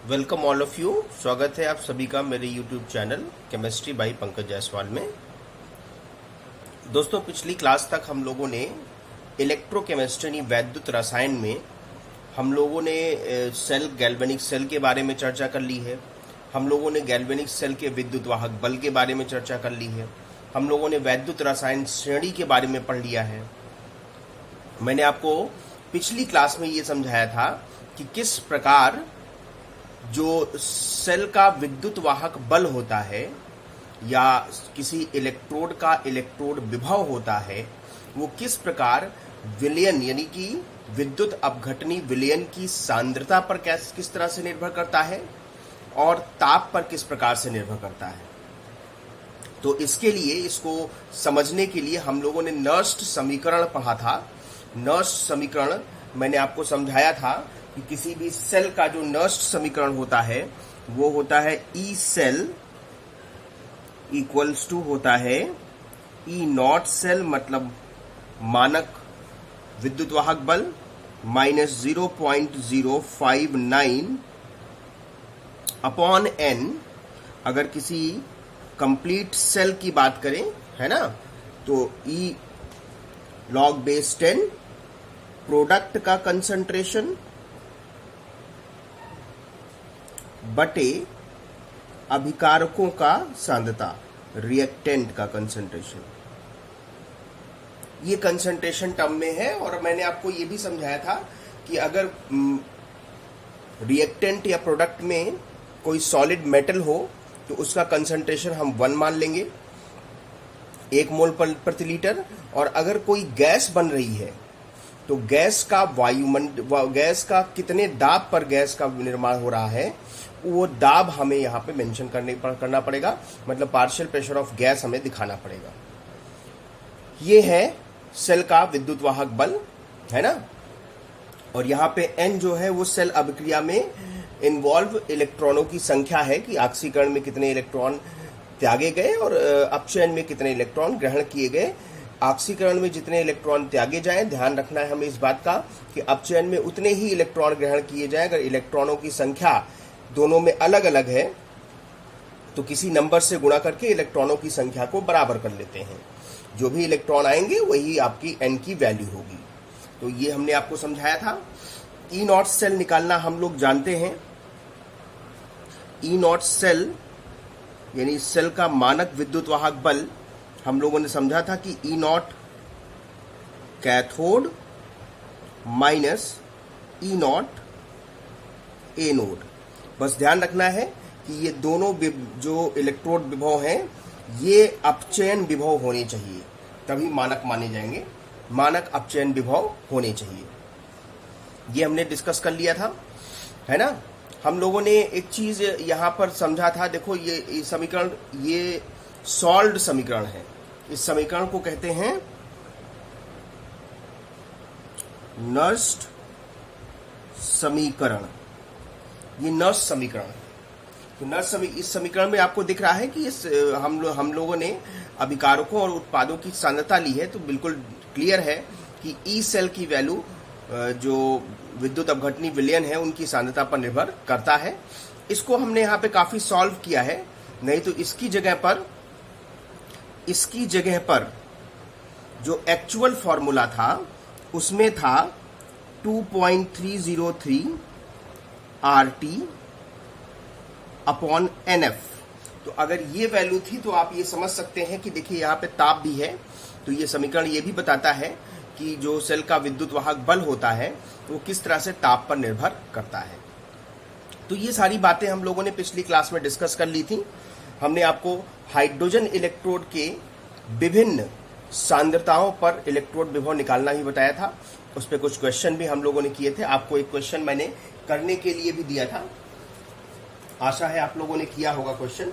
Welcome all of you. स्वागत है आप सभी का मेरे YouTube channel chemistry bye Pankaj Jaiswal में। दोस्तों, पिछली क्लास तक हम लोगों ने इलेक्ट्रोकेमिस्ट्री यानी वैद्युत रसायन में हम लोगों ने सेल गैल्वेनिक सेल के बारे में चर्चा कर ली है। हम लोगों ने गैल्वेनिक सेल के विद्युत वाहक बल के बारे में चर्चा कर ली है। हम लोगों ने वैद्युत रसायन श्रेणी के बारे में पढ़ लिया है। मैंने आपको पिछली क्लास में ये समझाया था कि किस प्रकार जो सेल का विद्युत वाहक बल होता है या किसी इलेक्ट्रोड का इलेक्ट्रोड विभव होता है, वो किस प्रकार विलयन यानी कि विद्युत अपघटनी विलयन की सांद्रता पर किस तरह से निर्भर करता है और ताप पर किस प्रकार से निर्भर करता है। तो इसके लिए, इसको समझने के लिए हम लोगों ने नर्स्ट समीकरण पढ़ा था। नर्स्ट समीकरण मैंने आपको समझाया था कि किसी भी सेल का जो नर्स्ट समीकरण होता है वो होता है ई सेल इक्वल्स टू होता है ई नॉट सेल, मतलब मानक विद्युत वाहक बल माइनस 0.059 अपॉन एन। अगर किसी कंप्लीट सेल की बात करें, है ना, तो ई लॉग बेस 10 प्रोडक्ट का कंसंट्रेशन बटे अभिकारकों का सांद्रता, रिएक्टेंट का कंसंट्रेशन। ये कंसंट्रेशन टर्म में है। और मैंने आपको ये भी समझाया था कि अगर रिएक्टेंट या प्रोडक्ट में कोई सॉलिड मेटल हो तो उसका कंसंट्रेशन हम 1 मान लेंगे, 1 मोल प्रति लीटर। और अगर कोई गैस बन रही है तो गैस का कितने दाब पर गैस का निर्माण हो रहा है, वो दाब हमें यहाँ पे मेंशन करना पड़ेगा, मतलब पार्शियल प्रेशर ऑफ गैस हमें दिखाना पड़ेगा। ये है सेल का विद्युत वाहक बल, है ना। और यहाँ पे n जो है वो सेल अभिक्रिया में इन्वॉल्व इलेक्ट्रॉनों की संख्या है कि ऑक्सीकरण में कितने इलेक्ट्रॉन त्यागे गए और अपचयन में कितने इलेक्ट्रॉन ग्रहण किए गए। ऑक्सीकरण में जितने इलेक्ट्रॉन त्यागे जाएं, ध्यान रखना है हमें इस बात का कि अपचयन में उतने ही इलेक्ट्रॉन ग्रहण किए जाएं। अगर इलेक्ट्रॉनों की संख्या दोनों में अलग अलग है तो किसी नंबर से गुणा करके इलेक्ट्रॉनों की संख्या को बराबर कर लेते हैं। जो भी इलेक्ट्रॉन आएंगे वही आपकी n की वैल्यू होगी। तो ये हमने आपको समझाया था। ई नॉट सेल निकालना हम लोग जानते हैं। ई नॉट सेल यानी सेल का मानक विद्युत वाहक बल हम लोगों ने समझा था कि E naught cathode minus E naught anode. बस ध्यान रखना है कि ये दोनों जो इलेक्ट्रोड विभव हैं ये अपचयन विभव होने चाहिए, तभी मानक माने जाएंगे। मानक अपचयन विभव होने चाहिए। ये हमने डिस्कस कर लिया था, है ना। हम लोगों ने एक चीज यहां पर समझा था। देखो, ये समीकरण, ये सॉल्व्ड समीकरण है। इस समीकरण को कहते हैं नर्स्ट समीकरण। ये नर्स्ट समीकरण है। तो इस समीकरण में आपको दिख रहा है कि हम लोगों ने अभिकारकों और उत्पादों की सांद्रता ली है। तो बिल्कुल क्लियर है कि ई सेल की वैल्यू जो विद्युत अपघटनी विलयन है उनकी सांद्रता पर निर्भर करता है। इसको हमने यहाँ पे काफी सॉल्व किया है। नहीं तो इसकी जगह पर जो एक्चुअल फॉर्मूला था उसमें था 2.303 RT अपॉन NF। तो अगर ये वैल्यू थी तो आप ये समझ सकते हैं कि देखिए यहाँ पे ताप भी है। तो ये समीकरण ये भी बताता है कि जो सेल का विद्युत वाहक बल होता है वो किस तरह से ताप पर निर्भर करता है। तो ये सारी बातें हम लोगों ने पिछली क्लास में डिस्कस कर ली थी। हमने आपको हाइड्रोजन इलेक्ट्रोड के विभिन्न सांद्रताओं पर इलेक्ट्रोड विभव निकालना ही बताया था। उस पर कुछ क्वेश्चन भी हम लोगों ने किए थे। आपको एक क्वेश्चन मैंने करने के लिए भी दिया था। आशा है आप लोगों ने किया होगा क्वेश्चन।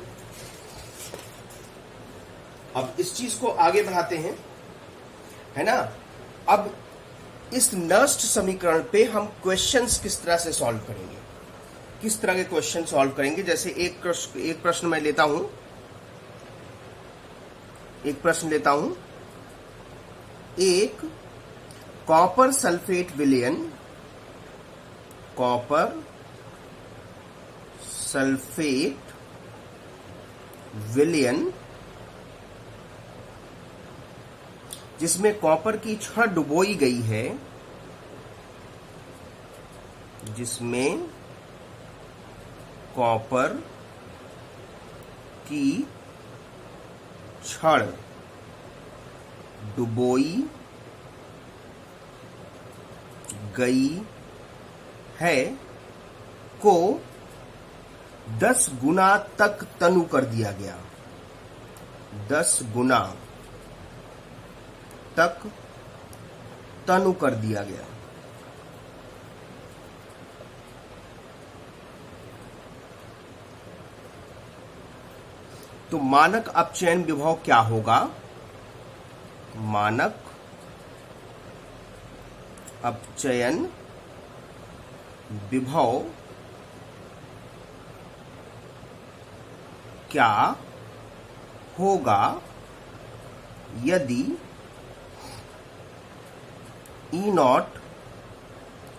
अब इस चीज को आगे बढ़ाते हैं, है ना। अब इस नर्स्ट समीकरण पे हम क्वेश्चंस किस तरह से सॉल्व करेंगे, किस तरह के क्वेश्चन सॉल्व करेंगे। जैसे एक प्रश्न मैं लेता हूं, एक कॉपर सल्फेट विलयन, कॉपर सल्फेट विलयन जिसमें कॉपर की छड़ डुबोई गई है, जिसमें कॉपर की छड़ डुबोई गई है, को 10 गुना तक तनु कर दिया गया। 10 गुना तक तनु कर दिया गया। तो मानक अपचयन विभव क्या होगा? मानक अपचयन विभव क्या होगा यदि E0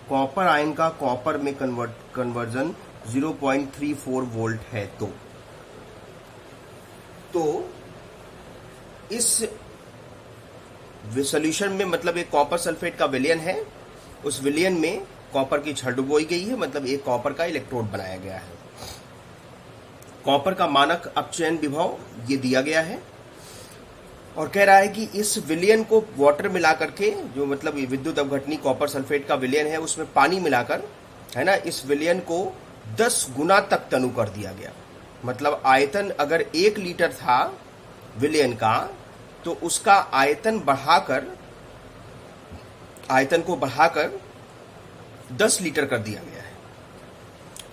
कॉपर आयन का कॉपर में कन्वर्जन 0.34 वोल्ट है तो इस सॉल्यूशन में मतलब एक कॉपर सल्फेट का विलयन है, उस विलयन में कॉपर की छड़ डुबोई गई है, मतलब एक कॉपर का इलेक्ट्रोड बनाया गया है। कॉपर का मानक अपचयन विभव ये दिया गया है और कह रहा है कि इस विलयन को वाटर मिला करके, जो मतलब विद्युत अवघटनी कॉपर सल्फेट का विलयन है, उसमें पानी मिलाकर, है ना, इस विलयन को 10 गुना तक तनु कर दिया गया। मतलब आयतन अगर 1 लीटर था विलयन का, तो उसका आयतन को बढ़ाकर 10 लीटर कर दिया गया है।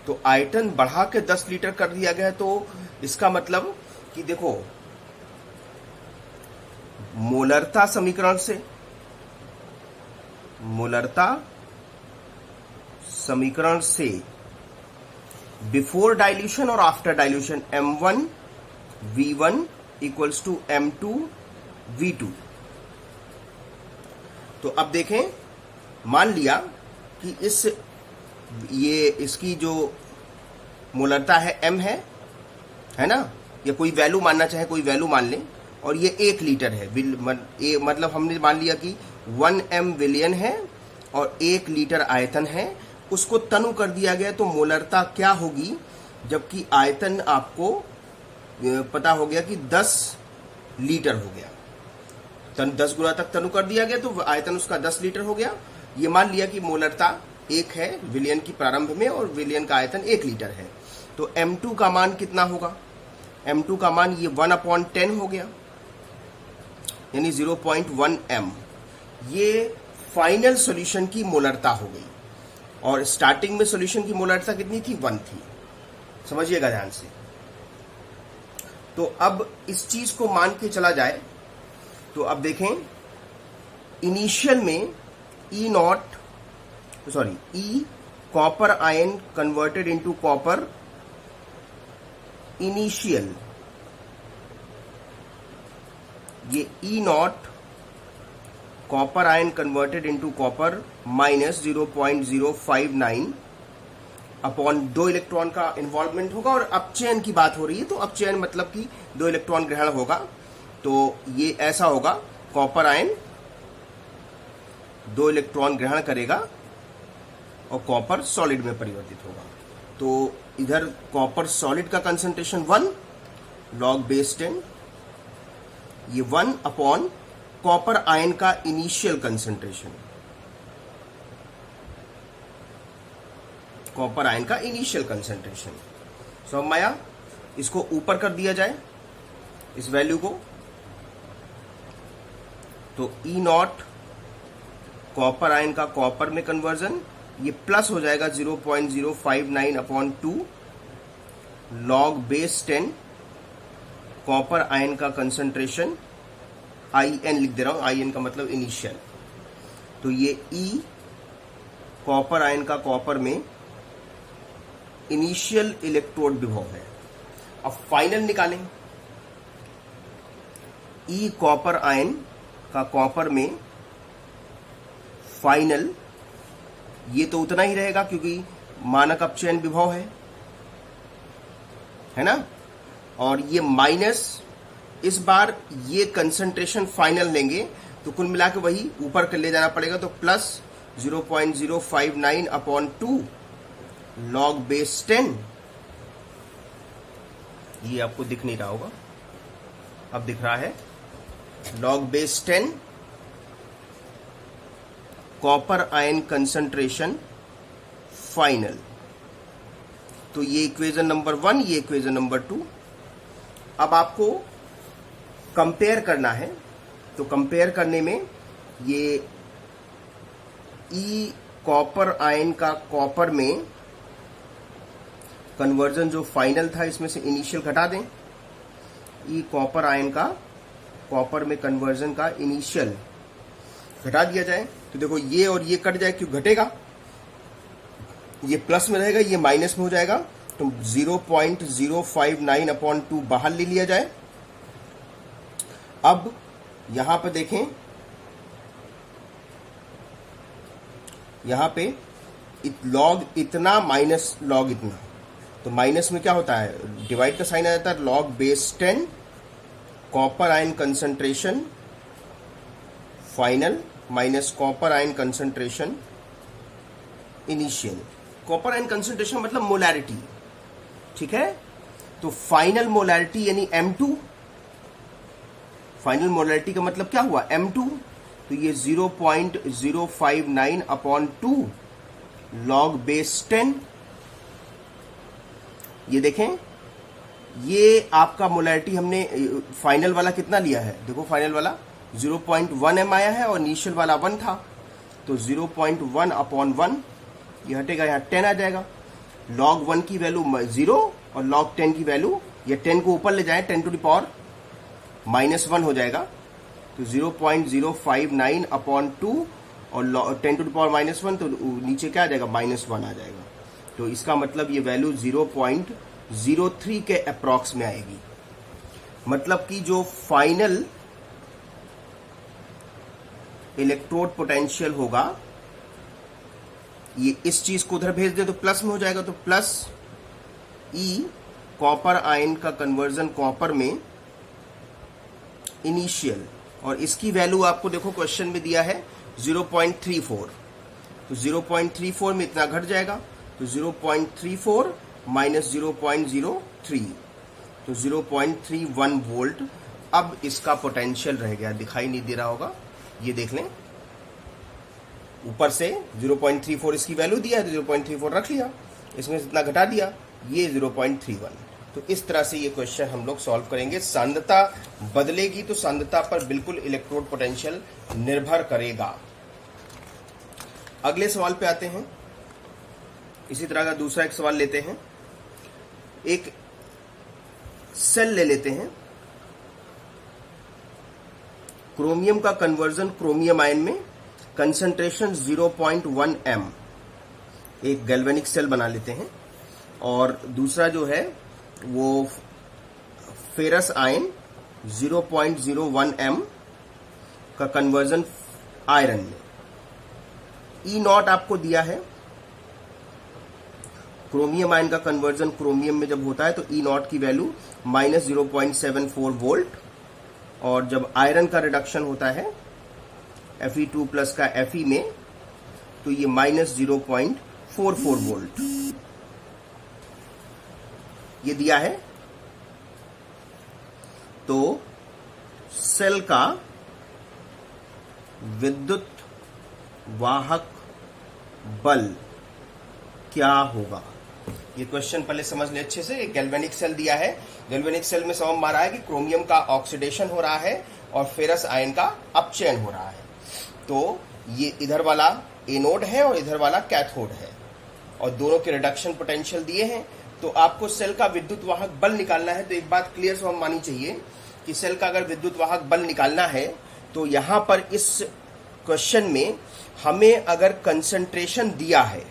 तो आयतन बढ़ा के 10 लीटर कर दिया गया है, तो इसका मतलब कि देखो, मोलरता समीकरण से बिफोर डाइल्यूशन और after dilution M1 V1 equals to M2 V2। तो अब देखें, मान लिया कि इसकी जो मोलरता है M है ना, या कोई वैल्यू मानना चाहे कोई वैल्यू मान लें, और ये 1 लीटर है। मतलब हमने मान लिया कि 1 M विलयन है और 1 लीटर आयतन है, उसको तनु कर दिया गया। तो मोलरता क्या होगी, जबकि आयतन आपको पता हो गया कि 10 लीटर हो गया, 10 गुना तक तनु कर दिया गया, तो आयतन उसका 10 लीटर हो गया। ये मान लिया कि मोलरता 1 है विलयन की प्रारंभ में और विलयन का आयतन 1 लीटर है। तो M2 का मान कितना होगा? M2 का मान ये 1/10 हो गया, यानी 0.1 M। ये फाइनल सॉल्यूशन की मोलरता हो गई, और स्टार्टिंग में सॉल्यूशन की मोलरता कितनी थी? 1 थी। समझिएगा ध्यान से। तो अब इस चीज को मान के चला जाए, तो अब देखें, इनिशियल में E copper ion converted into copper initial, ये E0 copper ion converted into copper minus 0.059 upon 2 electron का इन्वॉल्वमेंट होगा। और अपचयन की बात हो रही है, तो अपचयन मतलब कि 2 इलेक्ट्रॉन ग्रहण होगा। तो ये ऐसा होगा, कॉपर आयन 2 इलेक्ट्रॉन ग्रहण करेगा और कॉपर सॉलिड में परिवर्तित होगा। तो इधर कॉपर सॉलिड का कंसंट्रेशन 1 log base 10, ये 1 अपॉन कॉपर आयन का इनिशियल कंसंट्रेशन, कॉपर आयन का इनिशियल कंसंट्रेशन। समझ में आया? इसको ऊपर कर दिया जाए इस वैल्यू को, तो E0 कॉपर आयन का कॉपर में कन्वर्जन, ये प्लस हो जाएगा 0.059 upon 2 log base 10 copper ion का कंसंट्रेशन, IN लिख दे रहा हूं, IN का मतलब इनिशियल। तो ये E कॉपर आयन का कॉपर में इनिशियल इलेक्ट्रोड विभव है। अब फाइनल निकालें, E कॉपर आयन का कॉपर में फाइनल, ये तो उतना ही रहेगा क्योंकि मानक अपचयन विभव है। है ना, और ये माइनस, इस बार ये कंसंट्रेशन फाइनल लेंगे तो कुल मिला के वही ऊपर कर ले जाना पड़ेगा, तो प्लस 0.059 अपॉन 2 लॉग बेस 10। ये आपको दिख नहीं रहा होगा, अब दिख रहा है, log base 10 copper ion concentration final. तो ये इक्वेशन नंबर 1, ये इक्वेशन नंबर 2। अब आपको कंपेयर करना है, तो कंपेयर करने में ये ई कॉपर आयन का कॉपर में कन्वर्जन जो फाइनल था, इसमें से इनिशियल घटा दें। ई कॉपर आयन का कॉपर में कन्वर्जन का इनिशियल घटा दिया जाए, तो देखो ये और ये कट जाए, क्यों घटेगा, ये प्लस में रहेगा, ये माइनस में हो जाएगा, तो 0.059 अपॉन 2 बाहर ले लिया जाए। अब यहां पर देखें, यहां पे लॉग इतना माइनस लॉग इतना, तो माइनस में क्या होता है, डिवाइड का साइन आ जाता है, log base 10 copper ion concentration final minus copper ion concentration initial. Copper ion concentration मतलब मोलैरिटी, ठीक है, तो फाइनल मोलैरिटी यानी M2, फाइनल मोलैरिटी का मतलब क्या हुआ, M2, तो ये 0.059 अपॉन 2 लॉग बेस 10। ये देखें, ये आपका मोलैरिटी हमने फाइनल वाला कितना लिया है, देखो फाइनल वाला 0.1 m आया है और इनिशियल वाला 1 था, तो 0.1 अपॉन 1 ये हटेगा, यहाँ 10 आ जाएगा। log 1 की वैल्यू 0 और log 10 की वैल्यू, ये 10 को ऊपर ले जाए, 10 टू द पावर -1 हो जाएगा, तो 0.059 अपॉन 2 और 10 टू द पावर -1, तो नीचे क्या आ जाएगा, -1 आ जाएगा। तो इसका मतलब ये वैल्यू 0.03 के अप्रॉक्स में आएगी। मतलब कि जो फाइनल इलेक्ट्रोड पोटेंशियल होगा, ये इस चीज को उधर भेज दे तो प्लस में हो जाएगा, तो प्लस ई कॉपर आयन का कन्वर्जन कॉपर में इनिशियल, और इसकी वैल्यू आपको देखो क्वेश्चन में दिया है 0.34, तो 0.34 में इतना घट जाएगा, तो 0.34 माइनस 0.03, तो 0.31 वोल्ट। अब इसका पोटेंशियल रह गया, दिखाई नहीं दे रहा होगा, ये देख लें, ऊपर से 0.34 इसकी वैल्यू दिया है, तो 0.34 रख लिया, इसमें इतना घटा दिया, ये 0.31। तो इस तरह से ये क्वेश्चन हम लोग सॉल्व करेंगे। सांद्रता बदलेगी तो सांद्रता पर बिल्कुल इलेक्ट्रोड पोटेंशियल निर्भर करेगा। अगले सवाल पे आते हैं। इसी तरह का दूसरा एक सवाल लेते हैं। एक सेल ले लेते हैं, क्रोमियम का कन्वर्जन क्रोमियम आयन में, कंसंट्रेशन 0.1 m, एक गैल्वेनिक सेल बना लेते हैं, और दूसरा जो है वो फेरस आयन 0.01 m का कन्वर्जन आयरन में। E0 आपको दिया है, क्रोमियम आयन का कन्वर्जन क्रोमियम में जब होता है तो E0 की वैल्यू -0.74 वोल्ट, और जब आयरन का रिडक्शन होता है Fe2 प्लस का Fe में, तो ये -0.44 वोल्ट ये दिया है। तो सेल का विद्युत वाहक बल क्या होगा, ये क्वेश्चन पहले समझ ले अच्छे से। एक गैल्वेनिक सेल दिया है, गैल्वेनिक सेल में समझ में आ रहा है कि क्रोमियम का ऑक्सीडेशन हो रहा है और फेरस आयन का अपचयन हो रहा है। तो ये इधर वाला एनोड है और इधर वाला कैथोड है, और दोनों के रिडक्शन पोटेंशियल दिए हैं। तो आपको सेल का विद्युत वाहक बल निकालना है। तो एक बात क्लियर समझ मानी चाहिए कि सेल का अगर विद्युत वाहक बल निकालना है तो यहां पर इस क्वेश्चन में हमें अगर कंसंट्रेशन दिया है,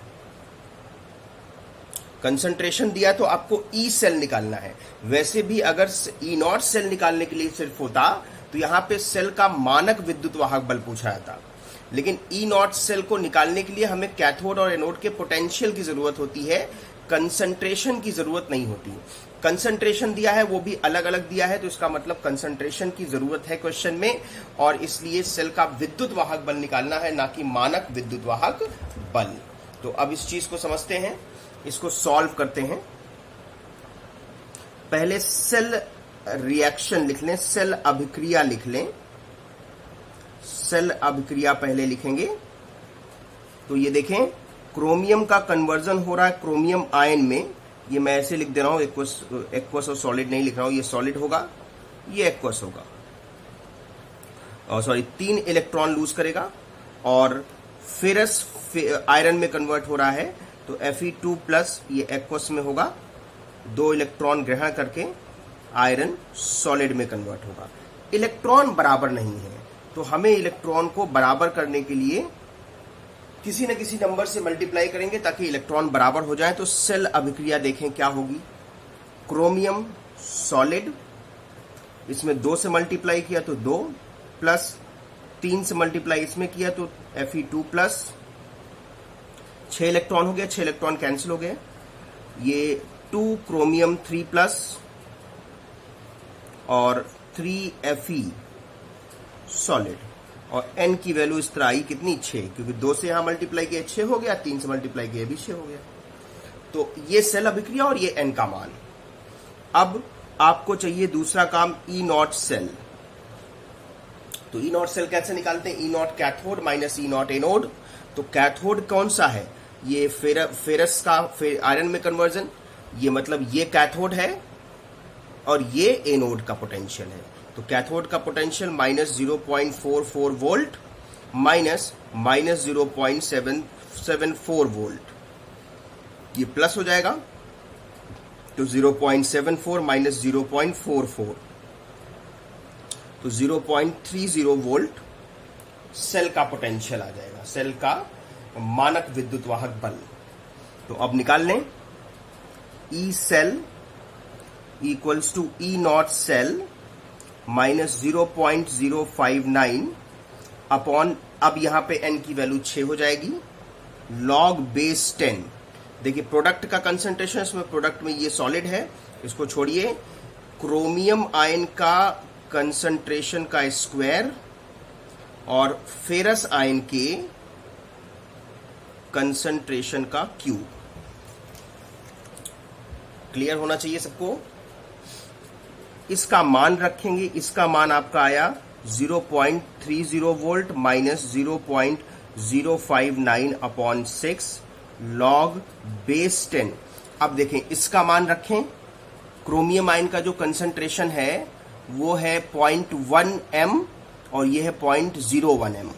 कंसंट्रेशन दिया तो आपको ई सेल निकालना है। वैसे भी अगर E0 सेल निकालने के लिए सिर्फ होता तो यहां पे सेल का मानक विद्युत वाहक बल पूछा जाता, लेकिन E0 सेल को निकालने के लिए हमें कैथोड और एनोड के पोटेंशियल की जरूरत होती है, कंसंट्रेशन की जरूरत नहीं होती। कंसंट्रेशन दिया है वो भी अलग अलग दिया है, तो इसका मतलब कंसंट्रेशन की जरूरत है क्वेश्चन में, और इसलिए सेल का विद्युत वाहक बल निकालना है, ना कि मानक विद्युत वाहक बल। तो अब इस चीज को समझते हैं, इसको सॉल्व करते हैं। पहले सेल रिएक्शन लिख लें, सेल अभिक्रिया लिख लें। सेल अभिक्रिया पहले लिखेंगे। तो ये देखें, क्रोमियम का कन्वर्जन हो रहा है क्रोमियम आयन में। ये मैं ऐसे लिख दे रहा हूं, एक्वस और सॉलिड नहीं लिख रहा हूं, ये सॉलिड होगा, ये एक्वस होगा, और सॉरी 3 इलेक्ट्रॉन लूज करेगा, और फेरस आयरन में कन्वर्ट हो रहा है, तो Fe2+ ये एक्वस में होगा, 2 इलेक्ट्रॉन ग्रहण करके आयरन सॉलिड में कन्वर्ट होगा। इलेक्ट्रॉन बराबर नहीं है, तो हमें इलेक्ट्रॉन को बराबर करने के लिए किसी न किसी नंबर से मल्टीप्लाई करेंगे ताकि इलेक्ट्रॉन बराबर हो जाए। तो सेल अभिक्रिया देखें क्या होगी। क्रोमियम सॉलिड, इसमें 2 से मल्टीप्लाई किया तो 2, प्लस 3 से मल्टीप्लाई इसमें किया तो Fe2+, 6 इलेक्ट्रॉन हो गया, 6 इलेक्ट्रॉन कैंसिल हो गए, ये 2 क्रोमियम 3+ और 3 Fe सॉलिड, और n की वैल्यू इस तरह आई कितनी, 6, क्योंकि 2 से यहां मल्टीप्लाई किया 6 हो गया, 3 से मल्टीप्लाई किया भी 6 हो गया। तो ये सेल अभिक्रिया और ये n का मान। अब आपको चाहिए दूसरा काम, E0 सेल। तो E0 सेल कैसे निकालते हैं, E0 cathode minus E0 anode. तो कैथोड कौन सा है, ये फेरस का आयरन में कन्वर्जन, ये मतलब ये कैथोड है और ये एनोड का पोटेंशियल है। तो कैथोड का पोटेंशियल -0.44 वोल्ट माइनस -0.774 वोल्ट, ये प्लस हो जाएगा, तो 0.74 माइनस 0.44, तो 0.30 वोल्ट सेल का पोटेंशियल आ जाएगा, सेल का मानक विद्युत वाहक बल। तो अब निकाल लें, E cell equals to E0 सेल माइनस 0.059 अपॉन, अब यहां पे n की वैल्यू 6 हो जाएगी, log बेस 10। देखिए प्रोडक्ट का कंसंट्रेशन, इसमें प्रोडक्ट में ये सॉलिड है, इसको छोड़िए, क्रोमियम आयन का कंसंट्रेशन का स्क्वायर और फेरस आयन के कंसंट्रेशन का क्यूब। क्लियर होना चाहिए सबको। इसका मान रखेंगे, इसका मान आपका आया 0.30 volt minus 0.059 upon 6 log base 10। अब देखें इसका मान रखें, क्रोमियम आयन का जो कंसंट्रेशन है वो है 0.1 m और ये है 0.01 m।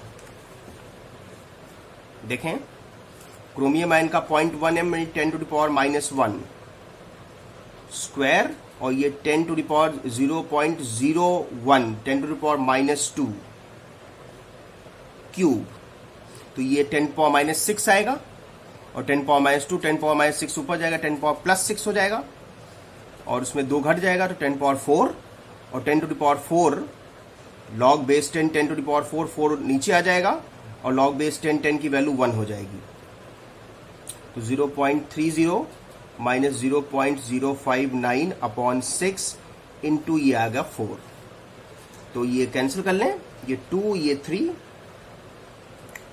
देखें क्रोमियम आयन का 0.1 m 10⁻⁻1 स्क्वायर, और ये 10⁻0.01 10⁻⁻2 क्यूब, तो ये 10⁻⁻6 आएगा, और 10⁻2 10⁻6 ऊपर जाएगा, 10⁻+6 हो जाएगा, और उसमें 2 घट जाएगा तो 10⁻4, और 10⁻4 लॉग बेस 10 10⁻4 4 नीचे आ जाएगा, और लॉग बेस 10 10 की वैल्यू 1 हो जाएगी। तो 0.30 माइनस 0.059 अपॉन 6 इंटू ये आ गया 4। तो ये कैंसिल कर लें, ये 2 ये 3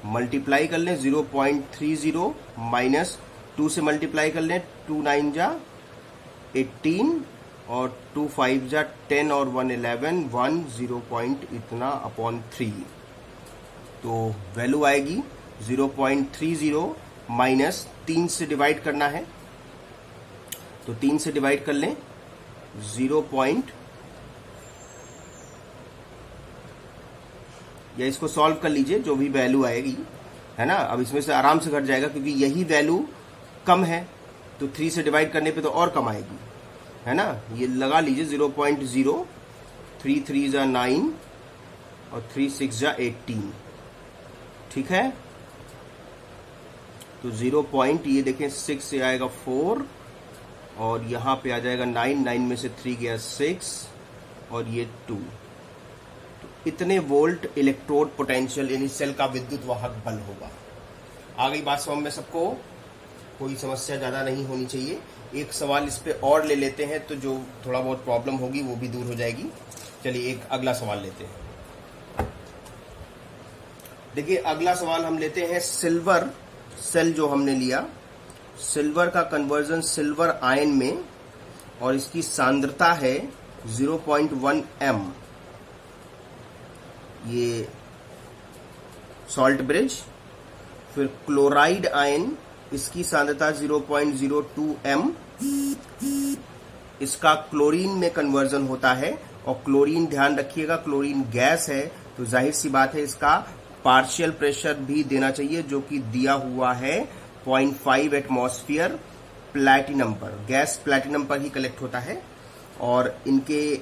मल्टीप्लाई कर लें, 0.30 माइनस 2 से मल्टीप्लाई कर लें, 2 9 जा 18 और 2 5 जा 10 और 1 11 1 0 पॉइंट इतना अपॉन 3। तो वैल्यू आएगी 0.30 माइनस 3 से डिवाइड करना है, तो 3 से डिवाइड कर लें, 0 पॉइंट, या इसको सॉल्व कर लीजिए, जो भी वैल्यू आएगी, है ना। अब इसमें से आराम से घट जाएगा क्योंकि यही वैल्यू कम है, तो 3 से डिवाइड करने पे तो और कम आएगी, है ना। ये लगा लीजिए 0.0, 3 3 जा 9 और 3 6 जा 18, ठीक है। तो 0 पॉइंट, ये देखें 6 से आएगा 4 और यहां पे आ जाएगा 9, 9 में से 3 गया 6 और ये 2। तो इतने वोल्ट इलेक्ट्रोड पोटेंशियल यानी सेल का विद्युत वाहक बल होगा। आ गई बात समझ में सबको। कोई समस्या ज़्यादा नहीं होनी चाहिए। एक सवाल इस पे और ले लेते हैं तो जो थोड़ा बहुत प्रॉब्लम होगी वो भी दूर हो जाएगी। चलिए एक अगला सवाल लेते हैं। देखिए अगला सवाल हम लेते हैं, सिल्वर सेल जो हमने लिया, सिल्वर का कन्वर्जन सिल्वर आयन में, और इसकी सांद्रता है 0.1 m। ये सॉल्ट ब्रिज। फिर क्लोराइड आयन, इसकी सांद्रता 0.02 m। इसका क्लोरीन में कन्वर्जन होता है, और क्लोरीन ध्यान रखिएगा क्लोरीन गैस है, तो जाहिर सी बात है इसका पार्शियल प्रेशर भी देना चाहिए, जो कि दिया हुआ है 0.5 एटमॉस्फेयर प्लैटिनम पर। गैस प्लैटिनम पर ही कलेक्ट होता है, और इनके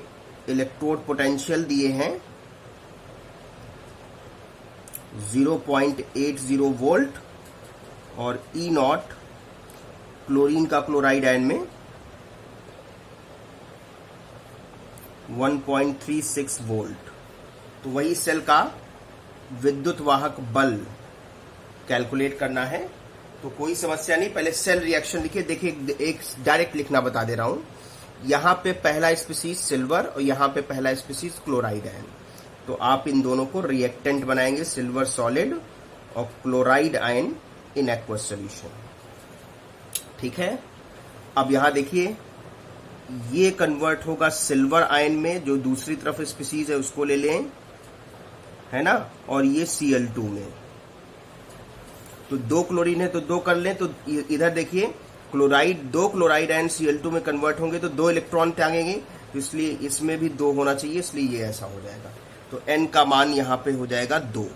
इलेक्ट्रोड पोटेंशियल दिए हैं 0.80 वोल्ट, और ई नॉट क्लोरीन का क्लोराइड आयन में 1.36 वोल्ट। तो वही सेल का विद्युत वाहक बल कैलकुलेट करना है। तो कोई समस्या नहीं, पहले सेल रिएक्शन लिखिए। देखिए एक डायरेक्ट लिखना बता दे रहा हूं, यहां पे पहला स्पीसीज सिल्वर और यहां पे पहला स्पीसीज क्लोराइड आयन। तो आप इन दोनों को रिएक्टेंट बनाएंगे, सिल्वर सॉलिड और chloride ion in aqueous solution. ठीक है, अब यहां देखिए ये कन्वर्ट होगा सिल्वर आयन में, जो दूसरी तरफ स्पीसीज है उसको ले लें, है ना, और ये Cl2 में। तो 2 क्लोरीन है तो 2 कर लें। तो इधर देखिए क्लोराइड, 2 क्लोराइड आयन Cl2 में कन्वर्ट होंगे तो 2 इलेक्ट्रॉन त्यागेंगे, तो इसलिए इसमें भी 2 होना चाहिए, इसलिए ये ऐसा हो जाएगा। तो N का मान यहां पे हो जाएगा 2।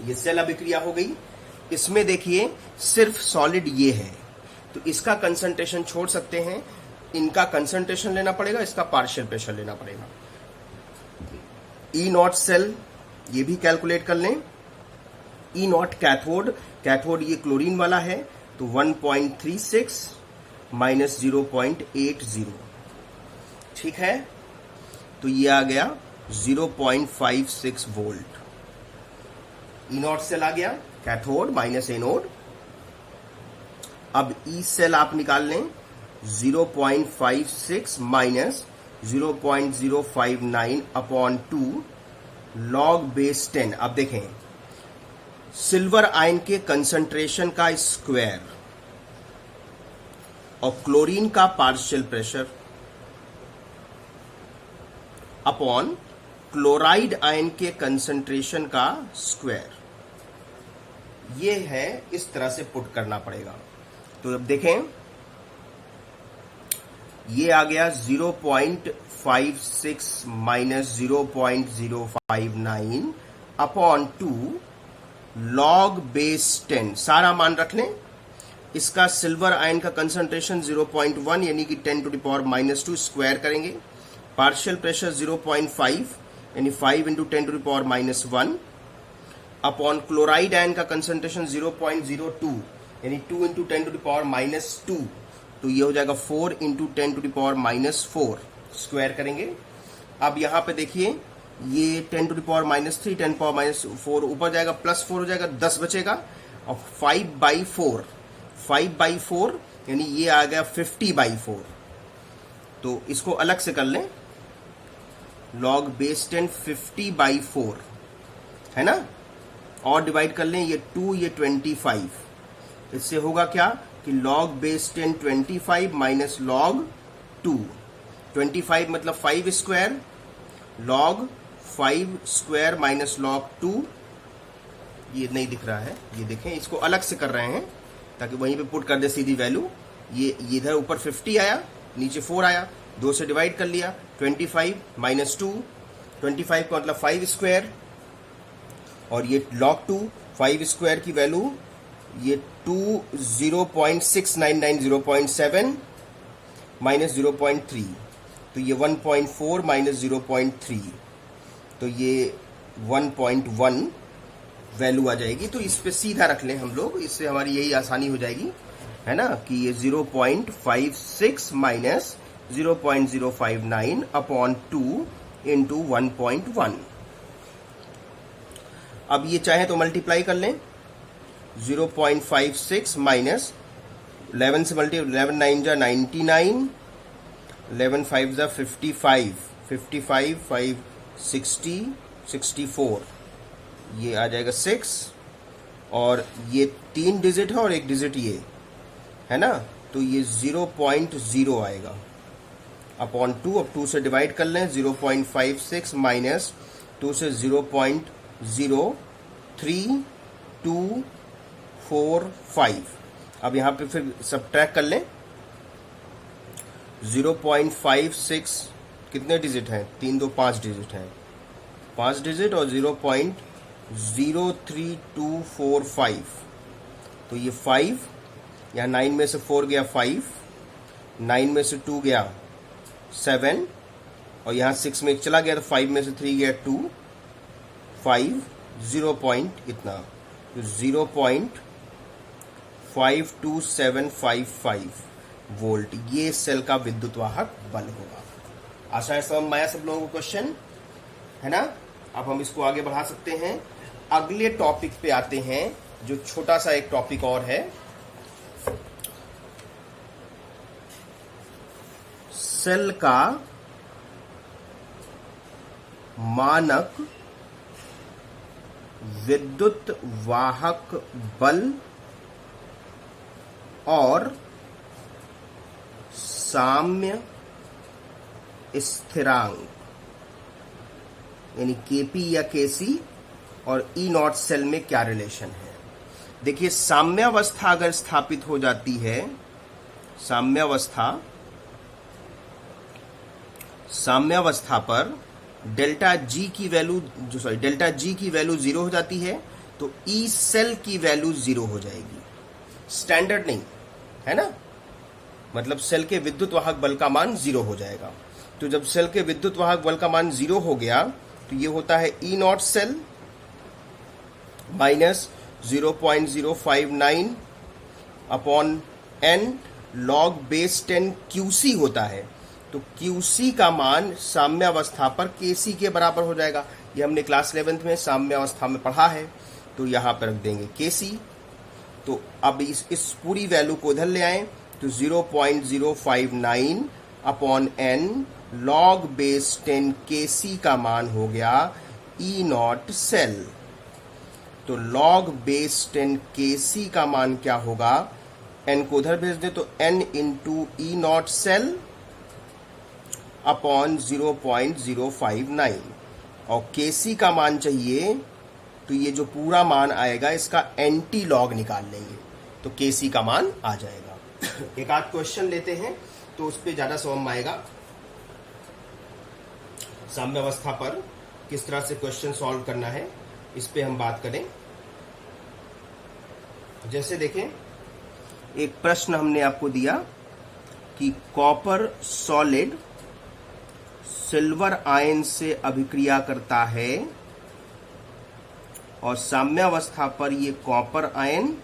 ये सेल अभिक्रिया हो गई। इसमें देखिए सिर्फ सॉलिड ये है, तो इसका कंसंट्रेशन छोड़ सकते हैं, इनका कंसंट्रेशन लेना पड़ेगा, इसका पार्शियल प्रेशर लेना पड़ेगा। ई नॉट सेल ये भी कैलकुलेट कर लें। ई नॉट कैथोड, कैथोड ये क्लोरीन वाला है, तो 1.36 माइनस 0.80। ठीक है, तो ये आ गया 0.56 वोल्ट। ई नॉट सेल आ गया, कैथोड माइनस एनोड। अब ई सेल आप निकाल लें, 0.56 माइनस 0.059 अपॉन 2 लॉग बेस 10। अब देखें सिल्वर आयन के कंसंट्रेशन का स्क्वायर और क्लोरीन का partial pressure upon chloride ion के कंसंट्रेशन का स्क्वायर, ये है, इस तरह से पुट करना पड़ेगा। तो अब देखें ये आ गया 0.56 माइनस 0.059 अपॉन 2 लॉग बेस 10। सारा मान रख लें। इसका सिल्वर आयन का कंसंट्रेशन 0.1 यानी कि 10 to the power minus 2 square करेंगे। पार्शियल प्रेशर 0.5 यानी 5 into 10 to the power minus 1 upon chloride ion का कंसंट्रेशन 0.02 यानी 2 into 10 to the power minus 2, तो ये हो जाएगा 4 into 10 to the power minus 4 square करेंगे। अब यहां पे देखिए ये 10 to the power minus 3, 10 power minus 4 ऊपर जाएगा, प्लस 4 हो जाएगा, 10 बचेगा, और 5/4 यानी ये आ गया 50/4। तो इसको अलग से कर लें, लॉग बेस 10 50/4 है ना, और डिवाइड कर लें, ये 2 ये 25। इससे होगा क्या कि log बेस 10 25 माइनस log 2, 25 मतलब 5 square, log 5 square minus log 2। ये नहीं दिख रहा है, ये देखें, इसको अलग से कर रहे हैं ताकि वहीं पे पुट कर दे सीधी वैल्यू। ये इधर ऊपर 50 आया, नीचे 4 आया, 2 से डिवाइड कर लिया, 25 माइनस 2, 25 का मतलब 5 स्क्वायर, और ये log 2 5 स्क्वायर की वैल्यू ये 2 0.699 0.7 माइनस 0.3, तो ये 1.4 माइनस 0.3, तो ये 1.1 वैल्यू आ जाएगी। तो इस पे सीधा रख लें हम लोग, इससे हमारी यही आसानी हो जाएगी, है ना, कि ये 0.56 माइनस 0.059 अपॉन 2 इंटू 1.1। अब ये चाहे तो मल्टीप्लाई कर लें, 0.56 माइनस 11 से मल्टी 11 9 जा 99, 11 5 जा 55, 55 5 60, 64, ये आ जाएगा 6, और ये 3 डिजिट है और 1 डिजिट ये है ना, तो ये 0.0 आएगा अपॉन 2। अब 2 से डिवाइड कर लें, 0.56 माइनस 2 से 0.03245। अब यहाँ पे फिर सब्ट्रैक्ट कर लें, 0.56 कितने डिजिट हैं, 3 2 5 डिजिट हैं, 5 डिजिट और 0.03245, तो ये 5, यहाँ 9 में से 4 गया 5, 9 में से 2 गया 7, और यहाँ 6 में 1 चला गया तो 5 में से 3 गया 2, 5, 0 पॉइंट इतना, तो 0.52755 वोल्ट ये सेल का विद्युत वाहक बल होगा। आशा है समझ में आया सब लोगों को क्वेश्चन, है ना। अब हम इसको आगे बढ़ा सकते हैं, अगले टॉपिक पे आते हैं, जो छोटा सा एक टॉपिक और है, सेल का मानक विद्युत वाहक बल और साम्य स्थिरांक यानी केपी या केसी और ई नॉट सेल में क्या रिलेशन है। देखिए, साम्यावस्था अगर स्थापित हो जाती है, साम्यावस्था पर डेल्टा जी की वैल्यू डेल्टा 0 हो जाती है, तो ई सेल की वैल्यू 0 हो जाएगी। स्टैंडर्ड नहीं है ना, मतलब सेल के विद्युत वाहक बल का मान 0 हो जाएगा। तो जब सेल के विद्युत वाहक बल का मान 0 हो गया, तो ये होता है E naught cell minus 0.059 upon n log base 10 Q C होता है। तो क्यूसी का मान साम्यावस्था पर केसी के बराबर हो जाएगा। ये हमने क्लास 11th में साम्यावस्था में पढ़ा है, तो यहां पर रख देंगे केसी। तो अब इस पूरी वैल्यू को इधर ले आए, तो 0.059 अपॉन एन लॉग बेस 10 केसी का मान हो गया ई नॉट सेल। तो लॉग बेस 10 केसी का मान क्या होगा, एन को उधर भेज दे तो n into E naught cell upon 0.059, और केसी का मान चाहिए, तो ये जो पूरा मान आएगा इसका एंटी लॉग निकाल लेंगे, तो केसी का मान आ जाएगा। एक आध क्वेश्चन लेते हैं तो उस पर ज्यादा समझ में आएगा, साम्यावस्था पर किस तरह से क्वेश्चन सॉल्व करना है, इस पे हम बात करें। जैसे देखें, एक प्रश्न हमने आपको दिया कि कॉपर सॉलिड सिल्वर आयन से अभिक्रिया करता है और साम्यावस्था पर ये कॉपर आयन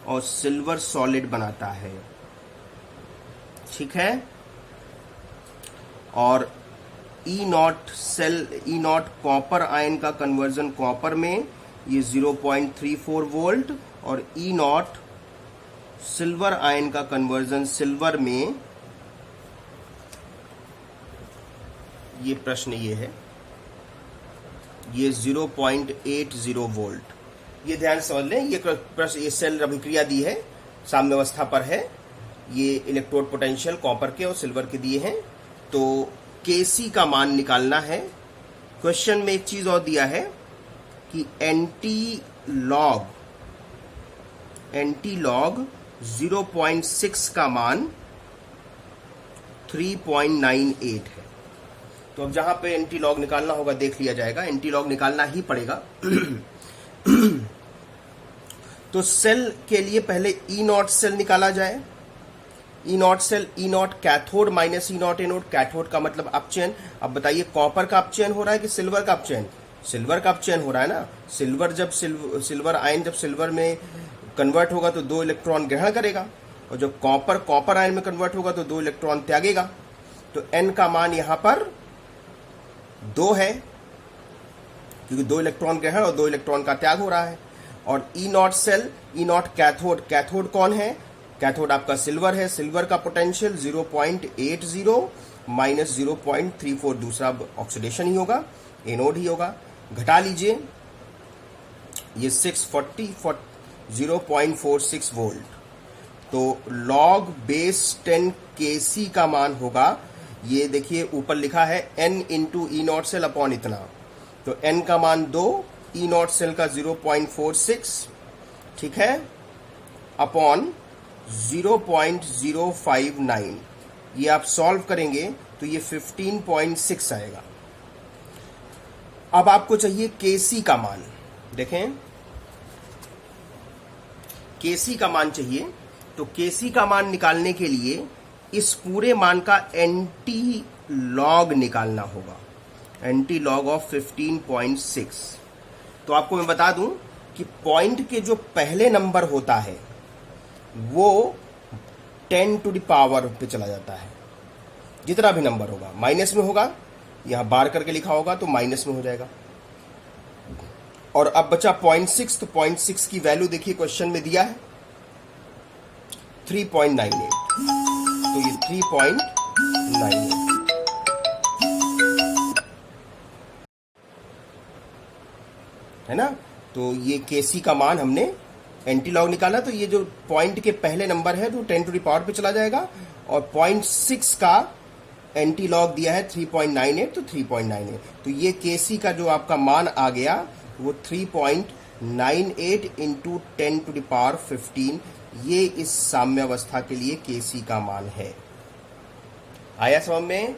और सिल्वर सॉलिड बनाता है, ठीक है। और ई नॉट कॉपर आयन का कन्वर्जन कॉपर में ये 0.34 वोल्ट, और ई नॉट सिल्वर आयन का कन्वर्जन सिल्वर में, ये प्रश्न ये है, ये 0.80 वोल्ट। ये ध्यान से समझ लें, ये प्रश्न, ये सेल अभिक्रिया दी है, साम्यावस्था पर है, ये इलेक्ट्रोड पोटेंशियल कॉपर के और सिल्वर के दिए हैं। तो केसी का मान निकालना है। क्वेश्चन में एक चीज और दिया है कि एंटी लॉग 0.6 का मान 3.98 है। तो अब जहां पे एंटी लॉग निकालना होगा देख लिया जाएगा, एंटी लॉग निकालना ही पड़ेगा। तो सेल के लिए पहले ई नॉट सेल निकाला जाए। E naught cathode minus E naught anode, cathode का मतलब अपचयन। अब बताइए, कॉपर का अपचयन हो रहा है कि सिल्वर का अपचयन? सिल्वर का अपचयन हो रहा है ना। सिल्वर आयन जब सिल्वर में कन्वर्ट होगा तो 2 इलेक्ट्रॉन ग्रहण करेगा, और जब कॉपर आयन में कन्वर्ट होगा तो 2 इलेक्ट्रॉन त्यागेगा। तो एन का मान यहां पर 2 है, क्योंकि 2 इलेक्ट्रॉन ग्रहण और 2 इलेक्ट्रॉन का त्याग हो रहा है। और E naught cell, E naught cathode, cathode कौन है? कैथोड आपका सिल्वर है, सिल्वर का पोटेंशियल 0.80 माइनस 0.34, दूसरा ऑक्सीडेशन ही होगा, एनोड ही होगा। घटा लीजिए, ये 640 0.46 वोल्ट, तो log बेस 10 kc का मान होगा, ये देखिए ऊपर लिखा है n into E naught cell upon इतना, तो n का मान 2, ई नॉट सेल का 0.46, ठीक है, अपॉन 0.059। ये आप सॉल्व करेंगे तो ये 15.6 आएगा। अब आपको चाहिए केसी का मान, देखें केसी का मान चाहिए, तो केसी का मान निकालने के लिए इस पूरे मान का एंटी लॉग निकालना होगा, एंटी लॉग ऑफ 15.6। तो आपको मैं बता दूं कि पॉइंट के जो पहले नंबर होता है वो 10 टू द पावर पे चला जाता है, जितना भी नंबर होगा, माइनस में होगा, यहां बार करके लिखा होगा तो माइनस में हो जाएगा। और अब बचा 0.6, तो 0.6 की वैल्यू देखिए क्वेश्चन में दिया है 3.98, तो ये 3.98 है ना। तो ये केसी का मान हमने एंटी लॉग निकाला, तो ये जो पॉइंट के पहले नंबर है तो 10 टू द पावर पे चला जाएगा, और 0.6 का एंटी लॉग दिया है 3.98, तो 3.98, तो ये केसी का जो आपका मान आ गया वो 3.98 इंटू 10 टू द पावर 15, ये इस साम्यावस्था के लिए केसी का मान है। आया समझ में?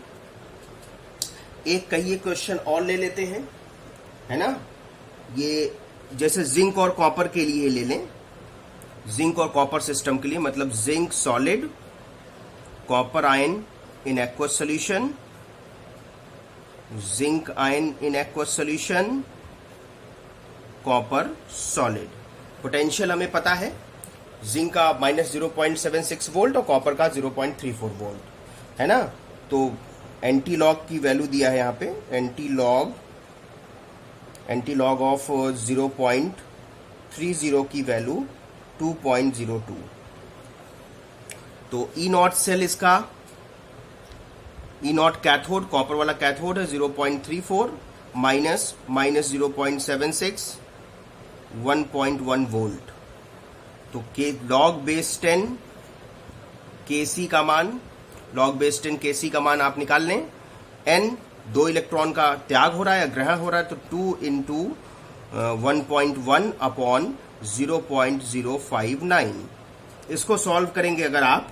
एक कहिए क्वेश्चन और ले लेते हैं, है ना। ये जैसे जिंक और कॉपर के लिए ले लें, जिंक और कॉपर सिस्टम के लिए, मतलब zinc solid, copper ion in aqueous solution, zinc ion in aqueous solution, copper solid. Potential हमें पता है, जिंक का -0.76 वोल्ट और कॉपर का 0.34 वोल्ट, है ना। तो एंटी लॉग की वैल्यू दिया है यहां पे, एंटी लॉग ऑफ 0.30 की वैल्यू 2.02। तो ई नॉट सेल इसका, ई नॉट कैथोड, कॉपर वाला कैथोड है 0.34 माइनस -0.76, 1.1 वोल्ट। तो के लॉग बेस 10 केसी का मान, लॉग बेस 10 केसी का मान आप निकाल लें। एन 2 इलेक्ट्रॉन का त्याग हो रहा है या ग्रहण हो रहा है, तो 2 इंटू 1.1 अपॉन 0.059। इसको सॉल्व करेंगे अगर आप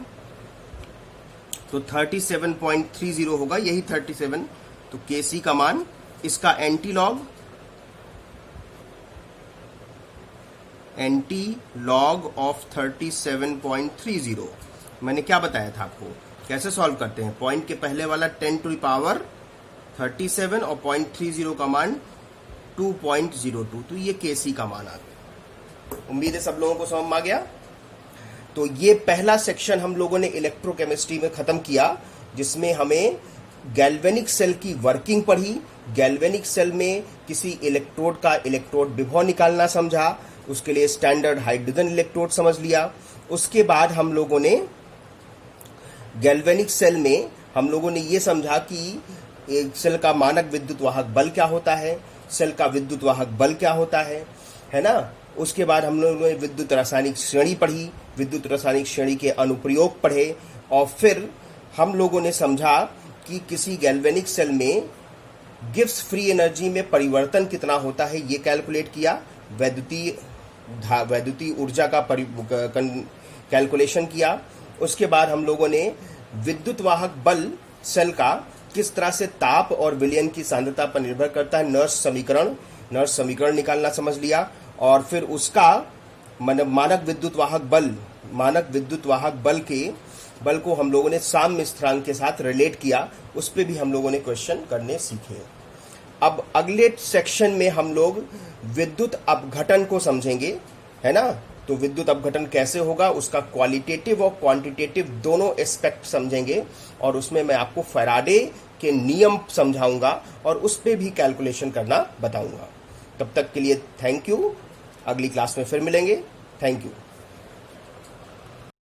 तो 37.30 होगा, यही 37। तो केसी का मान, इसका एंटी लॉग ऑफ 37.30, मैंने क्या बताया था आपको, कैसे सॉल्व करते हैं। पॉइंट के पहले वाला 10 टू द पावर 37 और 0.30 का मान 2.02, तो ये केसी का मान आ गया। उम्मीद है सब लोगों को समझ में आ गया। तो ये पहला सेक्शन हम लोगों ने इलेक्ट्रोकेमिस्ट्री में खत्म किया, जिसमें हमें गैल्वेनिक सेल की वर्किंग पढ़ी, गैल्वेनिक सेल में किसी इलेक्ट्रोड का इलेक्ट्रोड विभव निकालना समझा, उसके लिए स्टैंडर्ड हाइड्रोजन इलेक्ट्रोड समझ लिया। उसके बाद हम लोगों ने गैल्वेनिक सेल में हम लोगों ने ये समझा कि एक सेल का मानक विद्युत वाहक बल क्या होता है, सेल का विद्युत वाहक बल क्या होता है ना। उसके बाद हम लोगों ने विद्युत रासायनिक श्रेणी पढ़ी, विद्युत रासायनिक श्रेणी के अनुप्रयोग पढ़े, और फिर हम लोगों ने समझा कि किसी गैल्वेनिक सेल में गिब्स फ्री एनर्जी में परिवर्तन कितना होता है, ये कैलकुलेट किया। वैद्युतीय ऊर्जा का कैलकुलेशन किया। उसके बाद हम लोगों ने विद्युत वाहक बल सेल का किस तरह से ताप और विलयन की सांद्रता पर निर्भर करता है, नर्स समीकरण निकालना समझ लिया। और फिर उसका मानक विद्युत वाहक बल को हम लोगों ने साम्य स्थिरांक के साथ रिलेट किया, उस पे भी हम लोगों ने क्वेश्चन करने सीखे। अब अगले सेक्शन में हम लोग विद्युत अपघटन को समझेंगे, है ना। तो विद्युत अपघटन कैसे होगा, उसका क्वालिटेटिव और क्वांटिटेटिव दोनों एस्पेक्ट समझेंगे, और उसमें मैं आपको फैराडे के नियम समझाऊंगा और उस पे भी कैलकुलेशन करना बताऊंगा। तब तक के लिए थैंक यू। अगली क्लास में फिर मिलेंगे। Thank you.